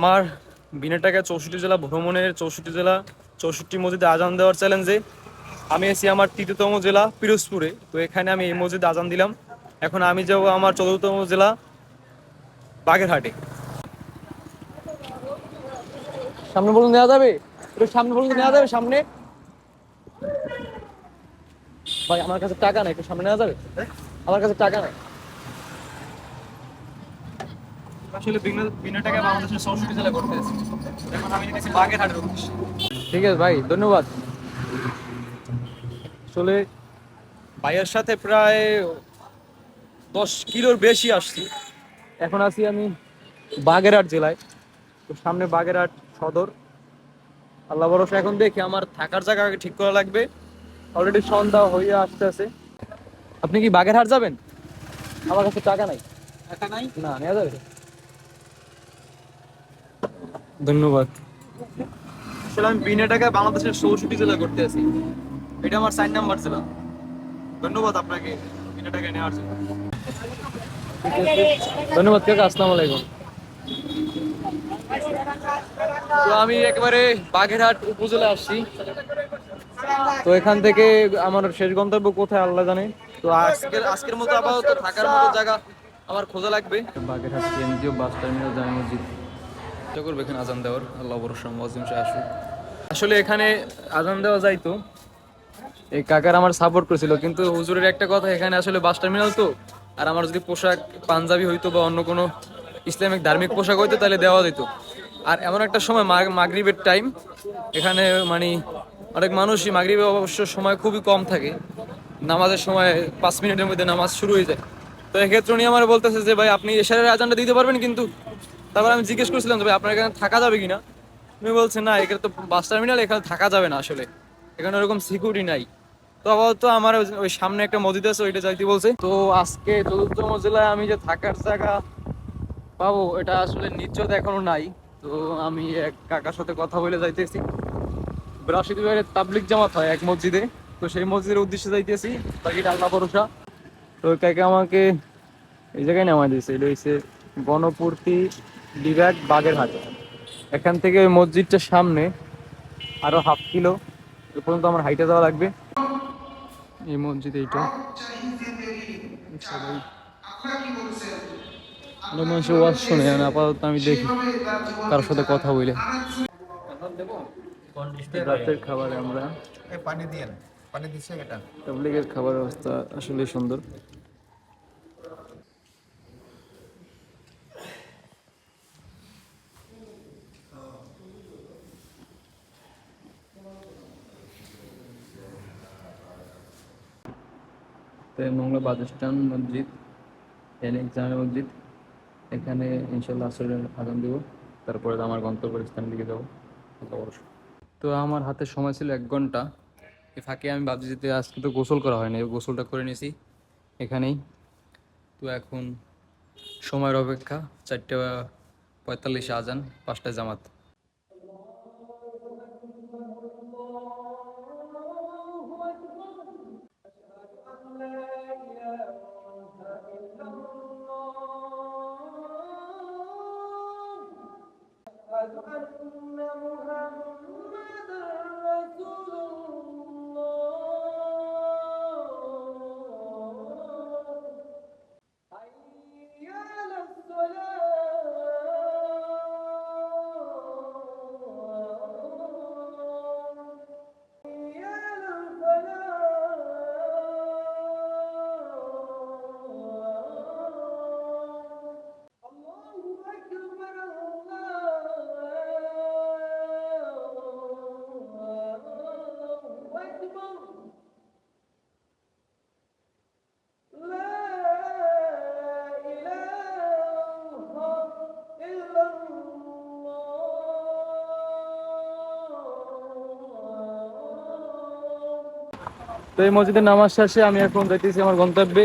আমার বিনা টাকায় 64 জেলা ভ্রমণের 64 জেলা 64 মসজিদে আজান দেওয়ার চ্যালেঞ্জে আমি এসেছি আমার তৃতীয়তম জেলা পিরোজপুরে। তো এখানে আমি এই মসজিদে আজান দিলাম। এখন আমি যাবো আমার 14তম জেলা বাগেরহাটে। সামনে বলুন নেওয়া যাবে, একটু সামনে বলুন নেওয়া যাবে সামনে। ভাই আমার কাছে টাকা নাই, একটু সামনে নেওয়া যাবে? আমার কাছে টাকা নাই আসলে, বিনা বিনা টাকায় বাংলাদেশের 64 জেলা করতে এসেছি। এখন আমি নিতেছি বাগেরহাটের উদ্দেশ্যে। ঠিক আছে ভাই, ধন্যবাদ। আসলে ভাইয়ের সাথে প্রায় 10 কিলোর বেশি আসছি। এখন আছি আমি বাগেরহাট জেলায়। তো সামনে বাগেরহাট সদর। আল্লাহ ভরসা, এখন দেখি আমার থাকার জায়গা আগে ঠিক করা লাগবে। অলরেডি সন্ধ্যা হয়ে আসতেছে। আপনি কি বাগেরহাট যাবেন? আমার কাছে টাকা নাই। টাকা নাই না, নেওয়া যাবে? ধন্যবাদ। আসলে আমি বিনা টাকায় বাংলাদেশের 64 জেলা করতে আছি। এটা আমার 4 নাম্বার জেলা। ধন্যবাদ আপনাকে বিনা টাকায় নেওয়ার জন্য। ধন্যবাদ কাকা, আসসালামু আলাইকুম। তো আমি একেবারে বাগেরহাট উপজেলা আসছি। তো এখান থেকে আমার শেষ গন্তব্য কোথায় আল্লাহ জানে। তো আজকের মতো আপাতত থাকার মতো জায়গা আমার খোঁজা লাগবে। বাগেরহাট কেন্দ্রীয় বাস টার্মিনাল জামে মসজিদ চেষ্টা করবো এখানে আজান দেওয়ার। আল্লাহ ভরসা মুয়াজ্জিন সাহেব আসুক। আসলে এখানে আজান দেওয়া যাইতো, এই কাকার আমার সাপোর্ট করেছিল, কিন্তু হুজুরের একটা কথা, এখানে আসলে বাস টার্মিনাল তো, আর আমার যদি পোশাক পাঞ্জাবি হইতো বা অন্য কোনো ইসলামিক ধার্মিক পোশাক হইতো তাহলে দেওয়া যেত। আর এমন একটা সময় মাগরিবের টাইম, এখানে মানে অনেক মানুষই মাগরিবে অবশ্য সময় খুবই কম থাকে, নামাজের সময় 5 মিনিটের মধ্যে নামাজ শুরু হয়ে যায়। তো এক্ষেত্রে উনি আমার বলতেছে যে ভাই আপনি এশারের আজানটা দিতে পারবেন, কিন্তু তারপর আমি জিজ্ঞেস করছিলাম যে ভাই আপনার এখানে থাকা যাবে কিনা। উনি বলছে না, এখানে তো বাস টার্মিনাল, এখানে থাকা যাবে না, আসলে এখানে ওরকম সিকিউরিটি নাই। তো আপাতত আমার ওই সামনে একটা মসজিদ আছে, ওইটা যাইতে বলছে। তো আজকে 4তম জেলায় আমি যে থাকার জায়গা পাবো এটা আসলে নিশ্চিত এখনো নাই। তো আমি এক কাকার সাথে কথা বলে যাইতেছি। বৃহস্পতিবারে তাবলিগ জামাত হয় এক মসজিদে, তো সেই মসজিদের উদ্দেশ্যে যাইতেছি। বাকিটা আল্লাহ ভরসা। তো কাকা আমাকে এই জায়গায় নামাই দিয়েছে, এটা হচ্ছে গণপূর্তি বিভাগ বাগেরহাট। এখান থেকে ওই মসজিদটার সামনে আরো হাফ কিলো এ পর্যন্ত আমার হাইটে যাওয়া লাগবে। এই মসজিদ এইটা সবাই অনেক মানুষের ওয়াজ শোনে, আপাতত আমি দেখি কারোর সাথে কথা বলে। রাতের খাবারে আমরা পানি দিয়ে পানি দিচ্ছে এটা। তাবলীগের খাবার ব্যবস্থা আসলে সুন্দর। মংলা বাস স্ট্যান্ড মসজিদ, এনএক জামে মসজিদ। এখানে ইনশাল্লাহ আসরের আজান দিব, তারপরে আমার গন্তব্যের স্থানের দিকে যাবো। তো আমার হাতে সময় ছিল 1 ঘন্টা। এ ফাঁকে আমি ভাবছি যে আজকে তো গোসল করা হয়নি, গোসলটা করে নিয়েছি এখানেই। তো এখন সময়ের অপেক্ষা, 4টা 45 আজান, 5টায় জামাত। তো এই মসজিদের নামাজ শেষে আমি এখন যাইতেছি আমার গন্তব্যে।